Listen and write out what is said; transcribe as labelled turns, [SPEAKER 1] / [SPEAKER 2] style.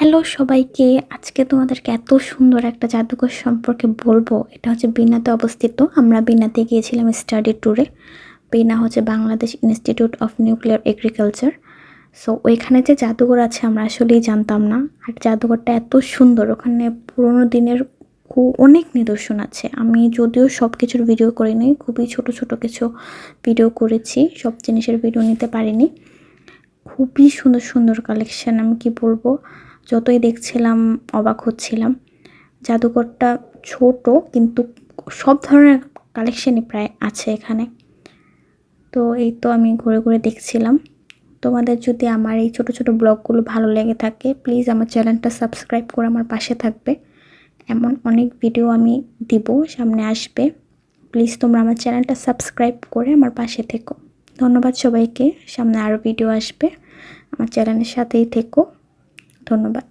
[SPEAKER 1] Hello সবাইকে, আজকে তোমাদেরকে এত সুন্দর একটা জাদুঘর সম্পর্কে বলবো। এটা হচ্ছে বিনাতে অবস্থিত। আমরা বিনাতে গিয়েছিলাম স্টাডি ট্যুরে। বিনা হচ্ছে Bangladesh institute of nuclear agriculture. So ওইখানে যে জাদুঘর আছে আমরা আসলেই জানতাম না। আর জাদুঘরটা এত সুন্দর, ওখানে পুরোনো দিনের অনেক নিদর্শন আছে। আমি যদিও সব কিছুর ভিডিও করিনি, খুবই ছোট ছোট কিছু ভিডিও করেছি, সব জিনিসের ভিডিও নিতে পারিনি। খুবই সুন্দর সুন্দর কালেকশন, আমি কি বলবো, যতই দেখছিলাম অবাক হচ্ছিলাম। জাদুঘরটা ছোট কিন্তু সব ধরনের কালেকশনই প্রায় আছে এখানে। তো এই তো আমি ঘুরে ঘুরে দেখছিলাম। তোমাদের যদি আমার এই ছোট ছোট ব্লগগুলো ভালো লেগে থাকে, প্লিজ আমার চ্যানেলটা সাবস্ক্রাইব করে আমার পাশে থাকবে। এমন অনেক ভিডিও আমি দিব, সামনে আসবে। প্লিজ তোমরা আমার চ্যানেলটা সাবস্ক্রাইব করে আমার পাশে থেকো। ধন্যবাদ সবাইকে। সামনে আরও ভিডিও আসবে, আমার চ্যানেলের সাথেই থেকো। ধন্যবাদ।